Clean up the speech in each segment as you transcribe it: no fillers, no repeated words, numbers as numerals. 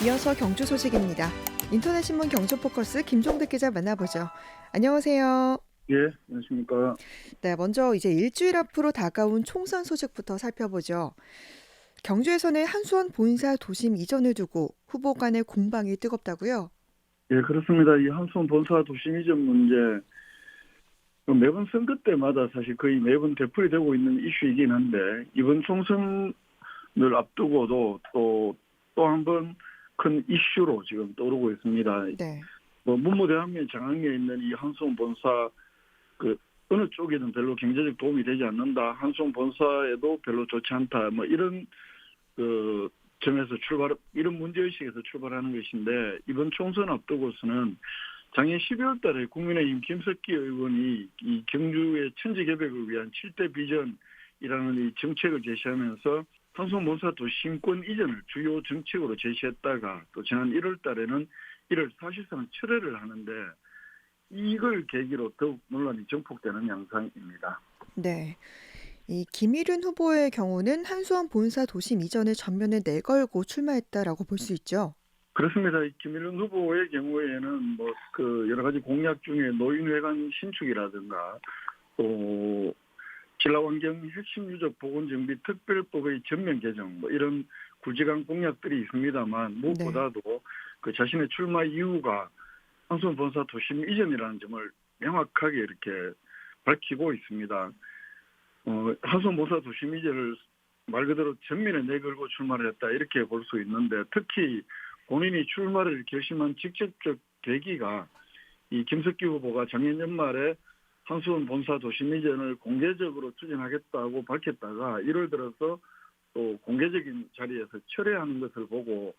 이어서 경주 소식입니다. 인터넷 신문 경주포커스 김종득 기자 만나보죠. 안녕하세요. 예, 안녕하십니까. 네, 먼저 이제 일주일 앞으로 다가온 총선 소식부터 살펴보죠. 경주에서는 한수원 본사 도심 이전을 두고 후보 간의 공방이 뜨겁다고요? 예, 그렇습니다. 이 한수원 본사 도심 이전 문제, 매번 선거 때마다 사실 거의 매번 되풀이 되고 있는 이슈이긴 한데, 이번 총선을 앞두고도 또 한 번 큰 이슈로 지금 떠오르고 있습니다. 네. 문무대학면 장항리에 있는 이 한수원 본사, 어느 쪽에는 별로 경제적 도움이 되지 않는다. 한수원 본사에도 별로 좋지 않다. 이런 점에서 이런 문제의식에서 출발하는 것인데, 이번 총선 앞두고서는 작년 12월 달에 국민의힘 김석기 의원이 이 경주의 천지 개벽을 위한 7대 비전이라는 이 정책을 제시하면서 한수원 본사 도심권 이전을 주요 정책으로 제시했다가, 또 지난 1월 달에는 이를 사실상 철회를 하는데, 이걸 계기로 더욱 논란이 증폭되는 양상입니다. 네. 이 김일윤 후보의 경우는 한수원 본사 도심 이전을 전면에 내걸고 출마했다라고 볼 수 있죠. 그렇습니다. 이 김일현 후보의 경우에는 여러 가지 공약 중에 노인회관 신축이라든가 또 진라환경 핵심 유적 보건 정비 특별법의 전면 개정 이런 굵직한 공약들이 있습니다만, 네. 무엇보다도 그 자신의 출마 이유가 한수원 본사 도심 이전이라는 점을 명확하게 이렇게 밝히고 있습니다. 한수원 본사 도심 이전을 말 그대로 전면에 내걸고 출마를 했다, 이렇게 볼 수 있는데, 특히 본인이 출마를 결심한 직접적 계기가 이 김석기 후보가 작년 연말에 한수원 본사 도심 이전을 공개적으로 추진하겠다고 밝혔다가 1월 들어서 또 공개적인 자리에서 철회하는 것을 보고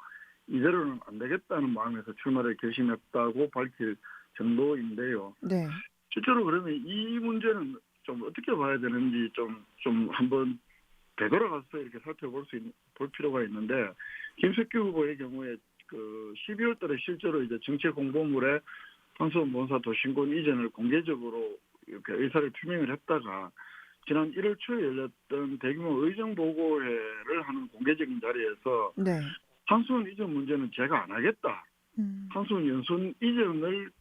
이대로는 안 되겠다는 마음에서 출마를 결심했다고 밝힐 정도인데요. 네. 실제로 그러면 이 문제는 좀 어떻게 봐야 되는지 좀 한번 되돌아가서 이렇게 볼 필요가 있는데, 김석기 후보의 경우에 12월 달에 실제로 이제 정책 홍보물에 한수원 본사 도심권 이전을 공개적으로 이렇게 의사를 표명을 했다가, 지난 1월 초에 열렸던 대규모 의정보고회를 하는 공개적인 자리에서 네. 한수원 이전 문제는 제가 안 하겠다, 음. 한수원 연수원 이전을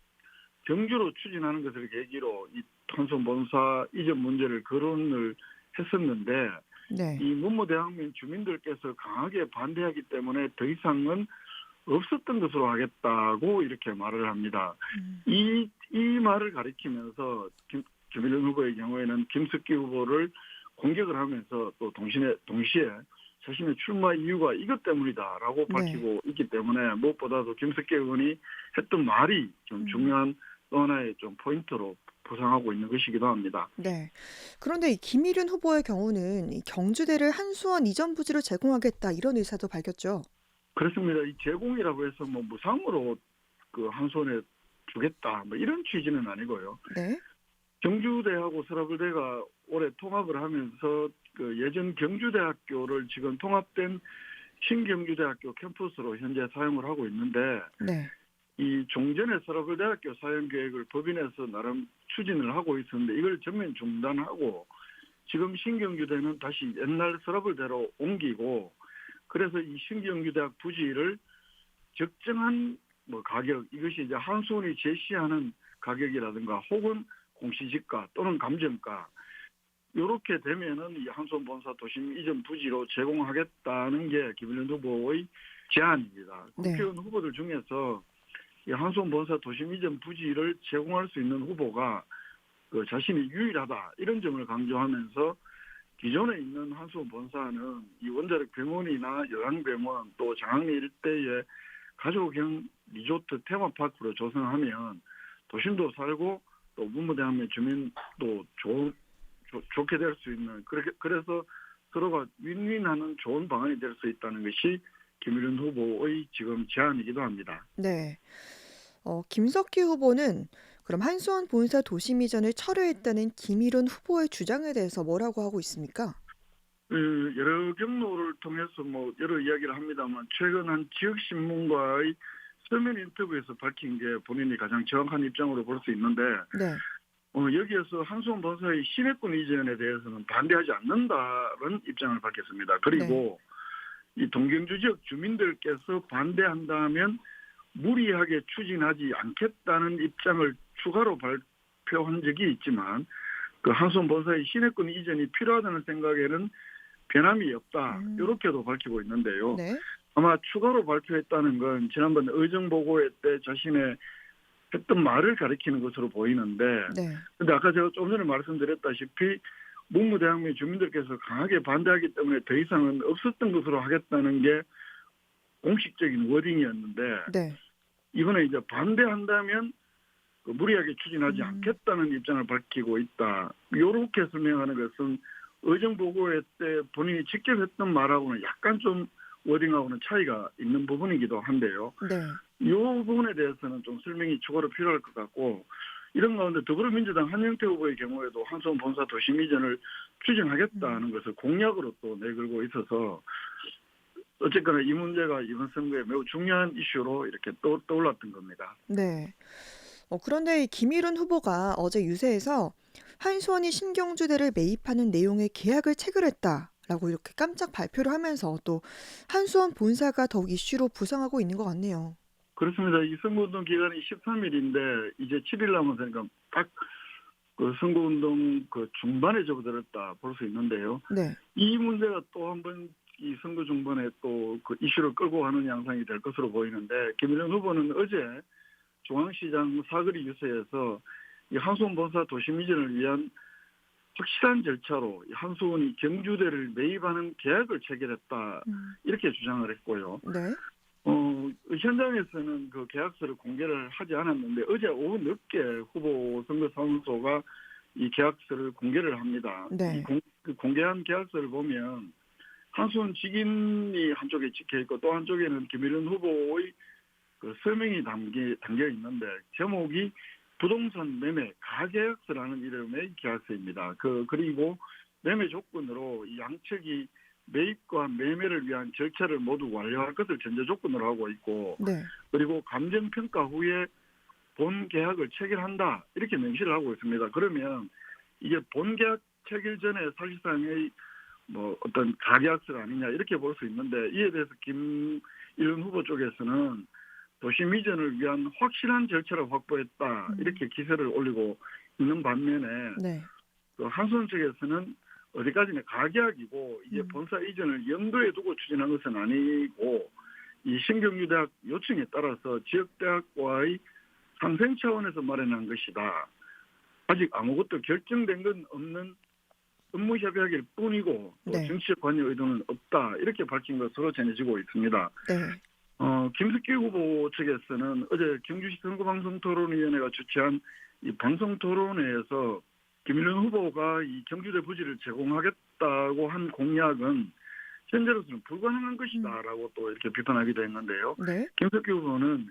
경주로 추진하는 것을 계기로 이 한수원 본사 이전 문제를 거론을 했었는데, 네. 이 문무대학면 주민들께서 강하게 반대하기 때문에 더 이상은 없었던 것으로 하겠다고 이렇게 말을 합니다. 음. 이 말을 가리키면서 김일현 후보의 경우에는 김석기 후보를 공격을 하면서 또 동시에 자신의 출마 이유가 이것 때문이다라고 네. 밝히고 있기 때문에, 무엇보다도 김석기 의원이 했던 말이 좀 중요한 또 하나의 좀 포인트로 부상하고 있는 것이기도 합니다. 네. 그런데 이 김일윤 후보의 경우는 이 경주대를 한수원 이전 부지로 제공하겠다 이런 의사도 밝혔죠. 그렇습니다. 이 제공이라고 해서 무상으로 한수원에 주겠다 이런 취지는 아니고요. 네. 경주대하고 서라벌대가 올해 통합을 하면서 예전 경주대학교를 지금 통합된 신경주대학교 캠퍼스로 현재 사용을 하고 있는데, 네. 이 종전에 서라벌대학교 사용 계획을 법인에서 나름 추진을 하고 있었는데, 이걸 전면 중단하고 지금 신경주대는 다시 옛날 서라벌대로 옮기고, 그래서 이 신경주대학 부지를 적정한 가격, 이것이 이제 한수원이 제시하는 가격이라든가 혹은 공시지가 또는 감정가, 이렇게 되면은 이 한수원 본사 도심 이전 부지로 제공하겠다는 게 김일현 후보의 제안입니다. 네. 국회의원 후보들 중에서 이 한수원 본사 도심 이전 부지를 제공할 수 있는 후보가 자신이 유일하다, 이런 점을 강조하면서, 기존에 있는 한수원 본사는 이 원자력 병원이나 요양병원 또 장항리 일대에 가족형 리조트 테마파크로 조성하면 도심도 살고 또 문무대학면 주민도 좋게 될 수 있는, 그래서 서로가 윈윈하는 좋은 방안이 될 수 있다는 것이 김일현 후보의 지금 제안이기도 합니다. 네. 김석기 후보는 그럼 한수원 본사 도심 이전을 철회했다는 김일윤 후보의 주장에 대해서 뭐라고 하고 있습니까? 여러 경로를 통해서 여러 이야기를 합니다만, 최근 한 지역신문과의 서면 인터뷰에서 밝힌 게 본인이 가장 정확한 입장으로 볼 수 있는데, 네. 여기에서 한수원 본사의 시내권 이전에 대해서는 반대하지 않는다는 입장을 밝혔습니다. 네. 그리고 이 동경주 지역 주민들께서 반대한다면 무리하게 추진하지 않겠다는 입장을 추가로 발표한 적이 있지만 그 한수원 본사의 시내권 이전이 필요하다는 생각에는 변함이 없다. 음. 이렇게도 밝히고 있는데요. 네. 아마 추가로 발표했다는 건 지난번 의정보고회 때 자신의 했던 말을 가리키는 것으로 보이는데 네. 근데 아까 제가 좀 전에 말씀드렸다시피 문무대항면 주민들께서 강하게 반대하기 때문에 더 이상은 없었던 것으로 하겠다는 게 공식적인 워딩이었는데 네. 이번에 이제 반대한다면 그 무리하게 추진하지 음. 않겠다는 입장을 밝히고 있다. 이렇게 설명하는 것은 의정보고회 때 본인이 직접 했던 말하고는 약간 좀 워딩하고는 차이가 있는 부분이기도 한데요. 네. 이 부분에 대해서는 좀 설명이 추가로 필요할 것 같고 이런 가운데 더불어민주당 한영태 후보의 경우에도 한수원 본사 도심 이전을 추진하겠다는 것을 공약으로 또 내걸고 있어서 어쨌거나 이 문제가 이번 선거에 매우 중요한 이슈로 이렇게 떠올랐던 겁니다. 네. 그런데 이 김일훈 후보가 어제 유세에서 한수원이 신경주대를 매입하는 내용의 계약을 체결했다라고 이렇게 깜짝 발표를 하면서 또 한수원 본사가 더욱 이슈로 부상하고 있는 것 같네요. 그렇습니다. 이 선거운동 기간이 13일인데 이제 7일 남았으니까 딱 그 선거운동 그 중반에 접어들었다 볼 수 있는데요. 네. 이 문제가 또 한 번 이 선거 중반에 또 그 이슈를 끌고 가는 양상이 될 것으로 보이는데 김일현 후보는 어제 중앙시장 사거리 유세에서 이 한수원 본사 도심 이전을 위한 확실한 절차로 이 한수원이 경주대를 매입하는 계약을 체결했다 이렇게 주장을 했고요. 네. 현장에서는 그 계약서를 공개를 하지 않았는데 어제 오후 늦게 후보 선거사무소가 이 계약서를 공개를 합니다. 네. 그 공개한 계약서를 보면 한수원 직인이 한쪽에 찍혀 있고 또 한쪽에는 김일현 후보의 그 설명이 담겨 있는데 제목이 부동산 매매 가계약서라는 이름의 계약서입니다. 그리고 매매 조건으로 이 양측이 매입과 매매를 위한 절차를 모두 완료할 것을 전제 조건으로 하고 있고 네. 그리고 감정평가 후에 본 계약을 체결한다 이렇게 명시를 하고 있습니다. 그러면 이게 본 계약 체결 전에 사실상의 뭐 어떤 가계약서가 아니냐 이렇게 볼 수 있는데 이에 대해서 김일훈 후보 쪽에서는 도심 이전을 위한 확실한 절차를 확보했다 이렇게 기사를 올리고 있는 반면에 네. 그 한수원 측에서는 어디까지나 가계약이고 이게 음. 본사 이전을 염두에 두고 추진한 것은 아니고 이 신경유대학 요청에 따라서 지역대학과의 상생 차원에서 마련한 것이다. 아직 아무것도 결정된 건 없는 업무 협약일 뿐이고 또 네. 정치적 관여 의도는 없다. 이렇게 밝힌 것으로 전해지고 있습니다. 네. 김석기 후보 측에서는 어제 경주시 선거방송토론위원회가 주최한 이 방송토론회에서 김일현 후보가 이 경주대 부지를 제공하겠다고 한 공약은 현재로서는 불가능한 것이다라고 또 이렇게 비판하기도 했는데요. 네. 김석기 후보는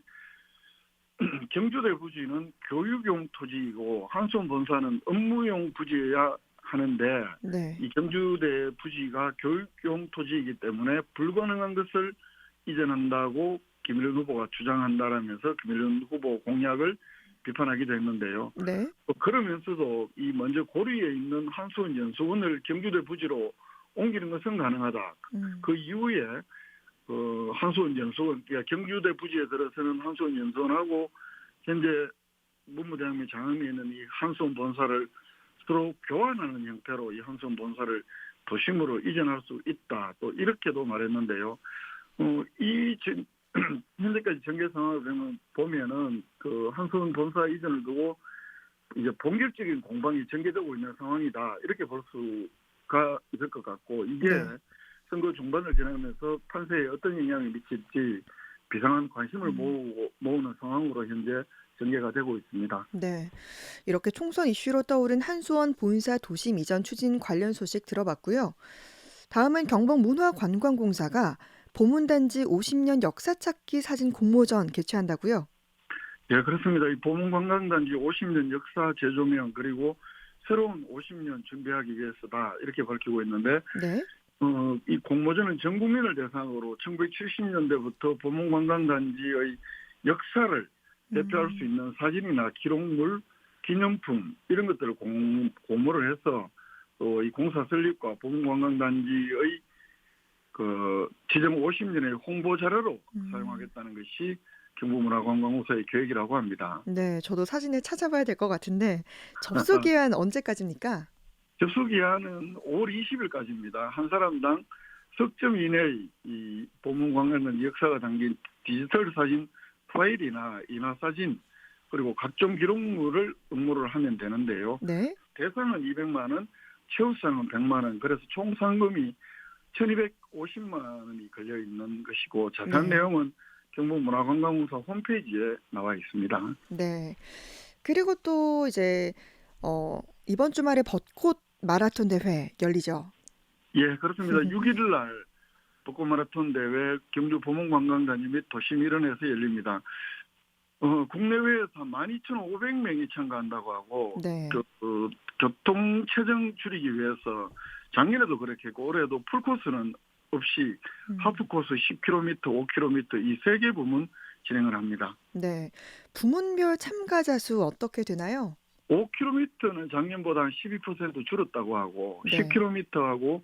경주대 부지는 교육용 토지이고 한수원 본사는 업무용 부지여야 하는데 네. 이 경주대 부지가 교육용 토지이기 때문에 불가능한 것을 이전한다고 김일현 후보가 주장한다라면서 김일현 후보 공약을 비판하기도 했는데요. 네. 그러면서도 이 먼저 고리에 있는 한수원 연수원을 경주대 부지로 옮기는 것은 가능하다. 그 이후에 그 한수원 연수원, 그러니까 경주대 부지에 들어서는 한수원 연수원하고 현재 문무대학교 장흥에 있는 이 한수원 본사를 서로 교환하는 형태로 이 한수원 본사를 도심으로 이전할 수 있다. 또 이렇게도 말했는데요. 현재까지 전개 상황을 보면은 그 한수원 본사 이전을 두고 이제 본격적인 공방이 전개되고 있는 상황이다. 이렇게 볼 수가 있을 것 같고 이게 네. 선거 중반을 지나면서 판세에 어떤 영향을 미칠지 비상한 관심을 모으는 상황으로 현재 전개가 되고 있습니다. 네. 이렇게 총선 이슈로 떠오른 한수원 본사 도심 이전 추진 관련 소식 들어봤고요. 다음은 경북문화관광공사가 보문단지 50년 역사 찾기 사진 공모전 개최한다고요? 예, 그렇습니다. 이 보문관광단지 50년 역사 재조명 그리고 새로운 50년 준비하기 위해서다 이렇게 밝히고 있는데 네. 이 공모전은 전 국민을 대상으로 1970년대부터 보문관광단지의 역사를 대표할 수 있는 사진이나 기록물, 기념품 이런 것들을 공모를 해서 또 이 공사 설립과 보문관광단지의 지정 50년의 홍보 자료로 음. 사용하겠다는 것이 경부문화관광부서의 계획이라고 합니다. 네. 저도 사진을 찾아봐야 될 것 같은데 접수 기한 언제까지입니까? 접수 기한은 5월 20일까지입니다. 한 사람당 석 점 이내의 이 보문관광의 역사가 담긴 디지털 사진 파일이나 인화 사진 그리고 각종 기록물을 응모를 하면 되는데요. 네. 대상은 200만 원, 최우상은 100만 원. 그래서 총 상금이 1,250만 원이 걸려 있는 것이고 자세한 네. 내용은 경북문화관광부서 홈페이지에 나와 있습니다. 네. 그리고 또 이제 이번 주말에 벚꽃 마라톤 대회 열리죠. 예, 그렇습니다. 6일 날 벚꽃 마라톤 대회 경주 보문관광단지 및 도시밀원에서 열립니다. 국내외에서 12,500명이 참가한다고 하고 네. 교통 체증 줄이기 위해서 작년에도 그렇게 했고 올해도 풀코스는 없이 음. 하프코스 10km, 5km 이 세 개 부문 진행을 합니다. 네. 부문별 참가자 수 어떻게 되나요? 5km는 작년보다 한 12% 줄었다고 하고 네. 10km하고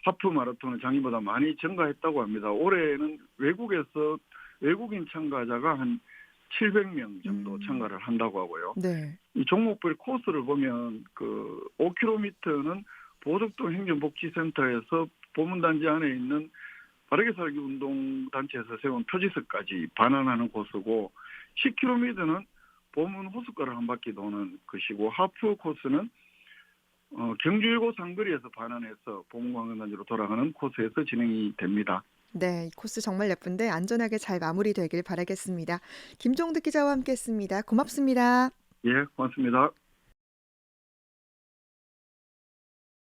하프 마라톤은 작년보다 많이 증가했다고 합니다. 올해는 외국인 참가자가 한 700명 정도 음. 참가를 한다고 하고요. 네. 이 종목별 코스를 보면 5km는 보석동 행정복지센터에서 보문단지 안에 있는 바르게 살기 운동단체에서 세운 표지석까지 반환하는 코스고 10km는 보문 호숫가를 한 바퀴 도는 것이고 하프 코스는 경주일고 상거리에서 반환해서 보문관광단지로 돌아가는 코스에서 진행이 됩니다. 네. 이 코스 정말 예쁜데 안전하게 잘 마무리되길 바라겠습니다. 김종득 기자와 함께했습니다. 고맙습니다. 예, 고맙습니다.